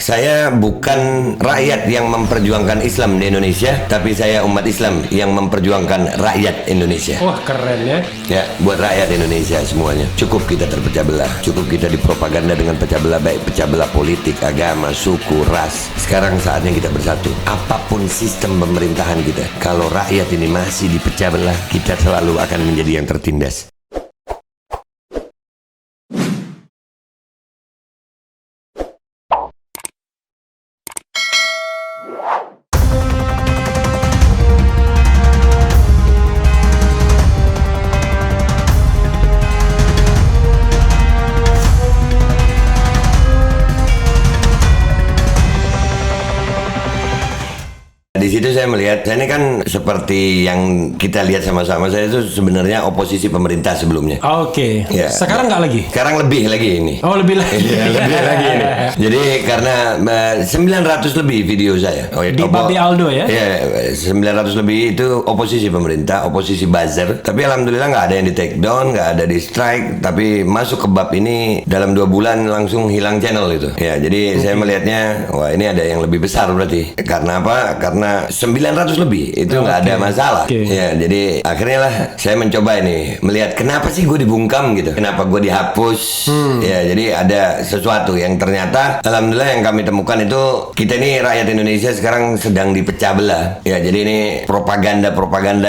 Saya bukan rakyat yang memperjuangkan Islam di Indonesia, tapi saya umat Islam yang memperjuangkan rakyat Indonesia. Wah, keren ya. Ya, buat rakyat Indonesia semuanya. Cukup kita terpecah belah, cukup kita dipropaganda dengan pecah belah, baik pecah belah politik, agama, suku, ras. Sekarang saatnya kita bersatu. Apapun sistem pemerintahan kita, kalau rakyat ini masih dipecah belah, kita selalu akan menjadi yang tertindas. Di situ saya melihat, saya ini kan seperti yang kita lihat sama-sama, saya itu sebenarnya oposisi pemerintah sebelumnya. Oke. Ya. Sekarang nggak lagi? Sekarang lebih lagi ini. Oh, lebih lagi. Iya, lebih lagi ini. Jadi karena 900 lebih video saya. Di Babe Aldo ya? Iya, 900 lebih itu oposisi pemerintah, oposisi buzzer. Tapi alhamdulillah nggak ada yang di take down, nggak ada di strike. Tapi masuk ke bab ini dalam 2 bulan langsung hilang channel itu. Ya, jadi saya melihatnya, wah ini ada yang lebih besar berarti. Karena apa? Karena 900 lebih itu nggak ada masalah. Ya, jadi akhirnya lah saya mencoba ini melihat kenapa sih gue dibungkam gitu, kenapa gue dihapus. Ya, jadi ada sesuatu yang ternyata alhamdulillah yang kami temukan itu, kita ini rakyat Indonesia sekarang sedang dipecah belah. Ya, jadi ini propaganda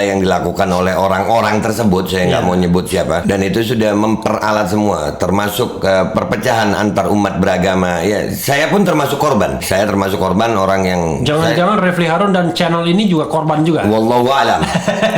yang dilakukan oleh orang-orang tersebut, saya nggak mau nyebut siapa, dan itu sudah memperalat semua, termasuk perpecahan antar umat beragama. Ya, saya pun termasuk korban. Saya termasuk korban orang yang Jangan-jangan Refli Harun dan channel ini juga korban juga. Wallahu alam.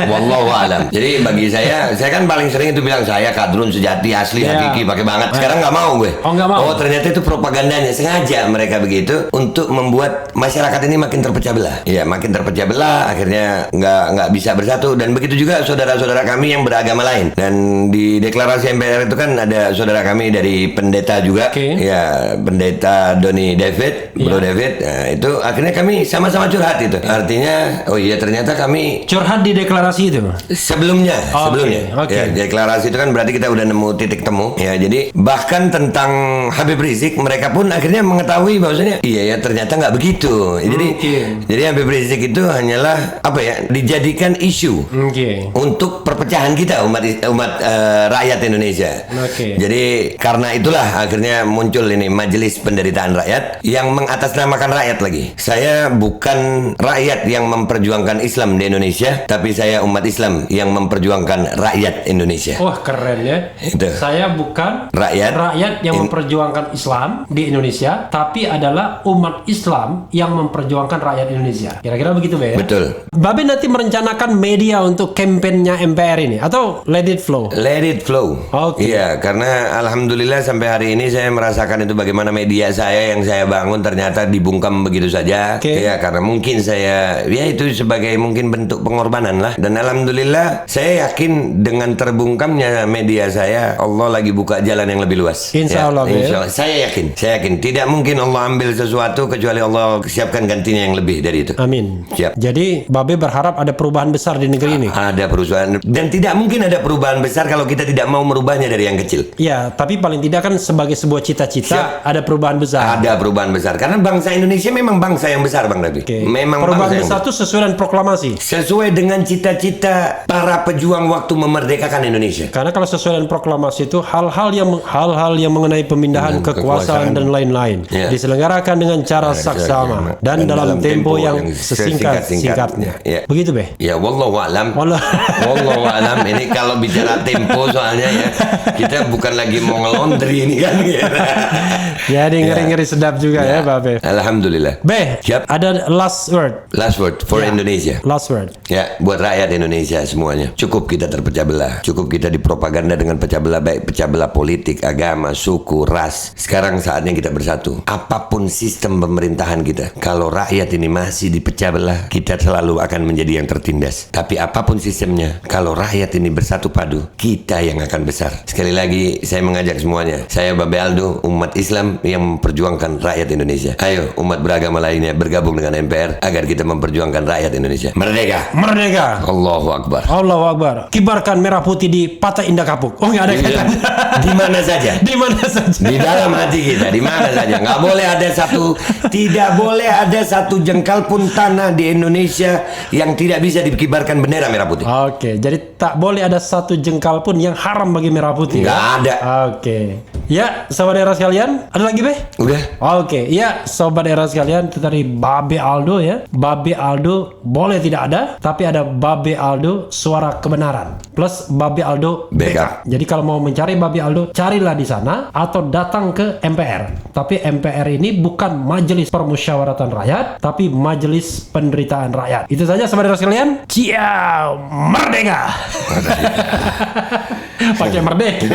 Wallahu alam. Jadi bagi saya kan paling sering itu bilang saya kadrun sejati asli hakiki pakai banget. Sekarang nggak mau gue. Oh, nggak mau. Oh, ternyata itu propagandanya, sengaja mereka begitu untuk membuat masyarakat ini makin terpecah belah. Ya, makin terpecah belah, akhirnya nggak bisa bersatu. Dan begitu juga saudara-saudara kami yang beragama lain. Dan di deklarasi MPR itu kan ada saudara kami dari pendeta juga. Ya, pendeta Doni David, Bro David. Nah, itu akhirnya kami sama-sama curhat itu. Artinya, oh iya ternyata kami curhat di deklarasi itu. Sebelumnya. Okay. Ya, deklarasi itu kan berarti kita udah nemu titik temu. Ya, jadi bahkan tentang Habib Rizik mereka pun akhirnya mengetahui bahwasanya iya ya ternyata nggak begitu. Jadi Habib Rizik itu hanyalah apa ya, dijadikan isu untuk perpecahan kita umat rakyat Indonesia. Jadi karena itulah akhirnya muncul ini Majelis Penderitaan Rakyat yang mengatasnamakan rakyat lagi. Saya bukan rakyat yang memperjuangkan Islam di Indonesia, tapi saya umat Islam yang memperjuangkan rakyat Indonesia. Wah, keren ya. Itu. Saya bukan rakyat yang memperjuangkan Islam di Indonesia, tapi adalah umat Islam yang memperjuangkan rakyat Indonesia. Kira-kira begitu, Be? Betul. Babe nanti merencanakan media untuk kampanyenya MPR ini atau let it flow? Let it flow. Iya, karena alhamdulillah sampai hari ini saya merasakan itu bagaimana media saya yang saya bangun ternyata dibungkam begitu saja. Ya, karena mungkin saya ya itu sebagai mungkin bentuk pengorbanan lah, dan alhamdulillah saya yakin dengan terbungkamnya media saya Allah lagi buka jalan yang lebih luas. Insya Allah, saya yakin tidak mungkin Allah ambil sesuatu kecuali Allah siapkan gantinya yang lebih dari itu. Amin. Siap. Jadi Babe berharap ada perubahan besar di negeri ini. Ada perubahan, dan tidak mungkin ada perubahan besar kalau kita tidak mau merubahnya dari yang kecil. Ya, tapi paling tidak kan sebagai sebuah cita-cita ada perubahan besar. Ada perubahan besar karena bangsa Indonesia memang bangsa yang besar, Bang Rabi. Memang perubahan besar itu sesuai dengan proklamasi. Sesuai dengan cita-cita para pejuang waktu memerdekakan Indonesia. Karena kalau sesuai dengan proklamasi itu hal-hal yang mengenai pemindahan kekuasaan dan lain-lain diselenggarakan dengan cara saksama dan dalam tempo yang sesingkat-singkatnya. Begitu, Be? Ya, wallahu alam. Wallahu alam. Ini kalau bicara tempo soalnya ya kita bukan lagi mau ngelondri ini kan. Jadi ngeri-ngeri sedap juga ya, Babe. Alhamdulillah. Be, ada last word. Last word for Indonesia. Last word. Ya, buat rakyat Indonesia semuanya. Cukup kita terpecah belah. Cukup kita dipropaganda dengan pecah belah, baik pecah belah politik, agama, suku, ras. Sekarang saatnya kita bersatu. Apapun sistem pemerintahan kita, kalau rakyat ini masih dipecah belah, kita selalu akan menjadi yang tertindas. Tapi apapun sistemnya, kalau rakyat ini bersatu padu, kita yang akan besar. Sekali lagi, saya mengajak semuanya. Saya Babe Aldo, umat Islam yang memperjuangkan rakyat Indonesia. Ayo, umat beragama lainnya bergabung dengan MPR agar kita memperjuangkan rakyat Indonesia. Merdeka. Merdeka. Allahu Akbar. Allahu Akbar. Kibarkan merah putih di Patah Indah Kapuk. Oh, nggak ada kaitannya. Di mana saja. Di mana saja. Di dalam hati kita, di mana saja. Nggak boleh ada tidak boleh ada satu jengkal pun tanah di Indonesia yang tidak bisa dikibarkan bendera merah putih. Oke, jadi tak boleh ada satu jengkal pun yang haram bagi merah putih. Nggak ada. Oke. Ya, sobat era sekalian, ada lagi, Be? Udah. Oke, ya, sobat era sekalian, itu tadi Babe Aldo ya. Babe Aldo boleh tidak ada, tapi ada Babe Aldo suara kebenaran plus Babe Aldo backup. Jadi kalau mau mencari Babe Aldo, carilah di sana atau datang ke MPR. Tapi MPR ini bukan Majelis Permusyawaratan Rakyat, tapi Majelis Penderitaan Rakyat. Itu saja sobat era sekalian. Ciao, merdeka. Pakai merdeka.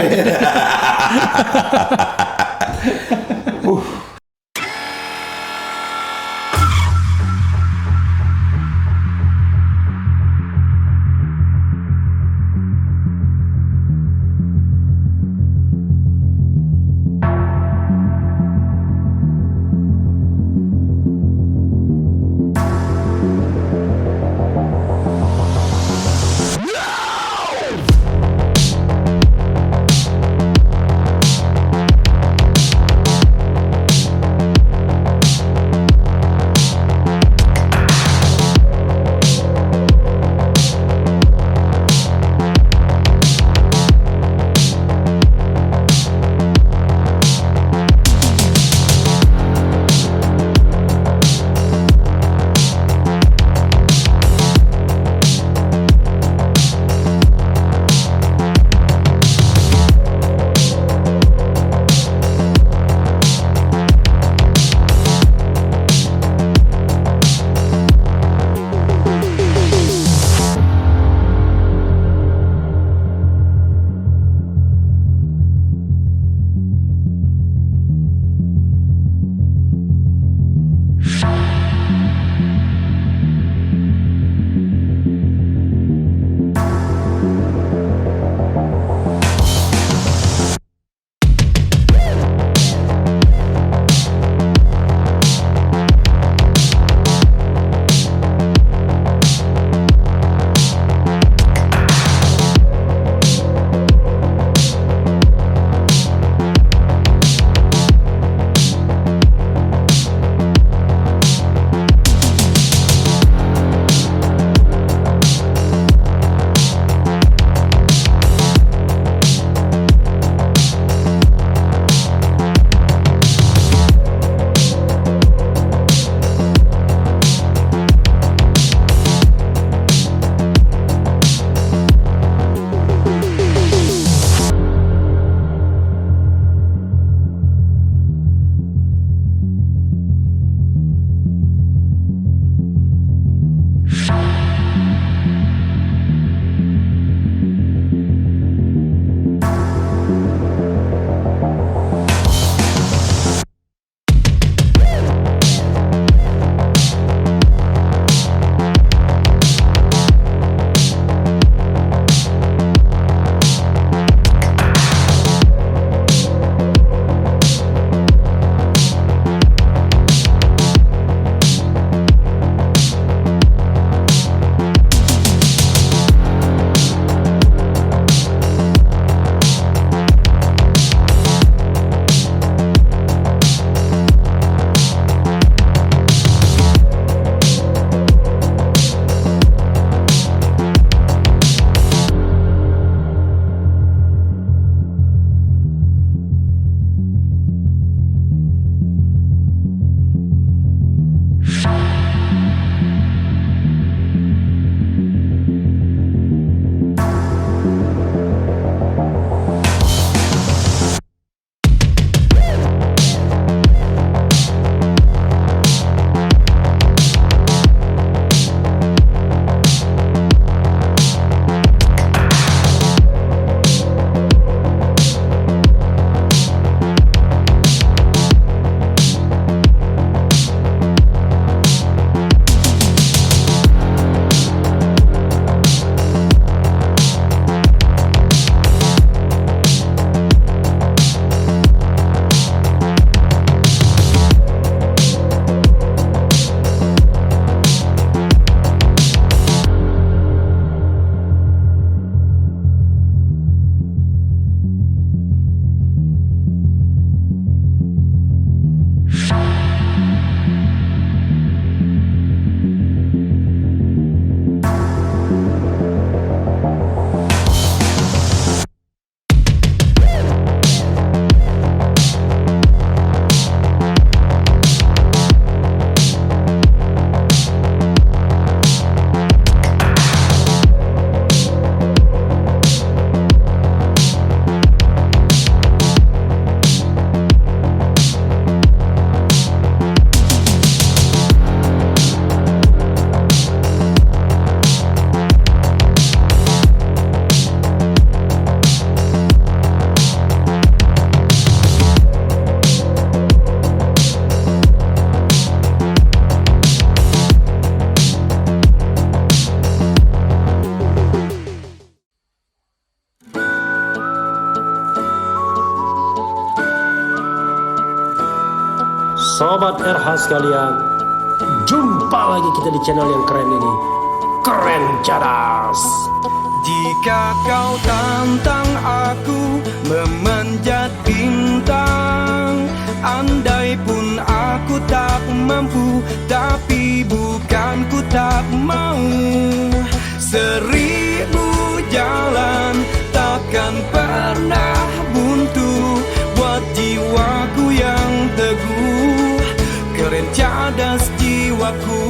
Sobat RH sekalian, jumpa lagi kita di channel yang keren ini, Keren Cadas. Jika kau tantang aku memanjat bintang, andai pun aku tak mampu, tapi bukan ku tak mau. 1000 jalan takkan pernah buntu buat jiwaku yang teguh. Keren cadas jiwaku,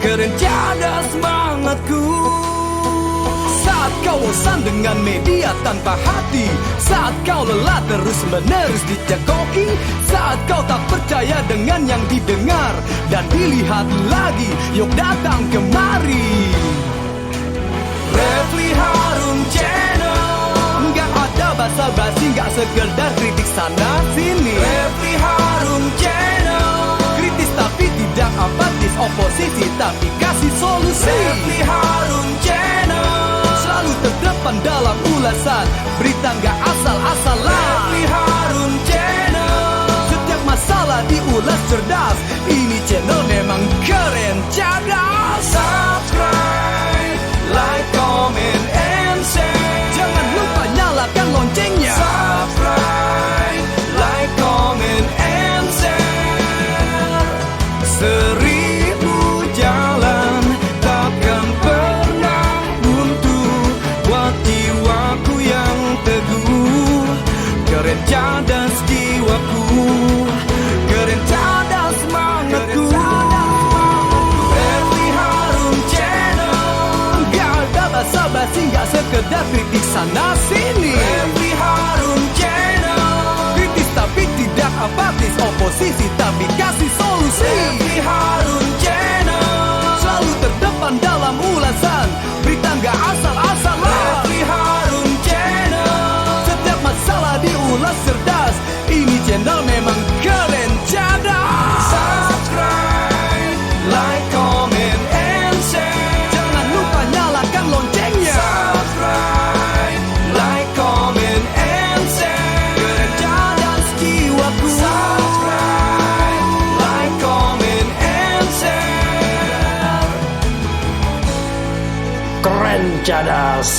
keren cadas semangatku. Saat kau bosan dengan media tanpa hati, saat kau lelah terus-menerus dicekoki, saat kau tak percaya dengan yang didengar dan dilihat lagi, yuk datang kemari. Refli Harun Channel, nggak ada basa-basi, nggak sekedar kritik sana sini. Refli Harun Channel, kritis tapi tidak apatis, oposisi tapi kasih solusi. Refli Harun Channel, selalu terdepan dalam ulasan, berita nggak asal-asalan. Refli Harun Channel, setiap masalah diulas cerdas, ini channel memang keren cadas. Subscribe, like, comment, and share. Jangan lupa nyalakan loncengnya. Subscribe, like, comment, and share. 1000 jalan takkan pernah buntu buat jiwaku yang teguh. Keren cadas jiwaku, keren cadas semangatku. Refli Harun Channel, gak ada basa-basi, gak sekedar kritik sana sini. Refli Harun Channel, kritis tapi tidak apatis, oposisi tapi kasih solusi. Refli Harun Channel, selalu terdepan dalam ulasan, berita gak asal-asalan. Refli Harun Channel, setiap masalah diulas cerdas, ini channel memang keren cadas. Subscribe, like, comment, and share. Jangan lupa nyalakan loncengnya. Subscribe, like, comment, and share. Keren cadas jiwaku. Subscribe, like, comment, and share. Keren Cadas.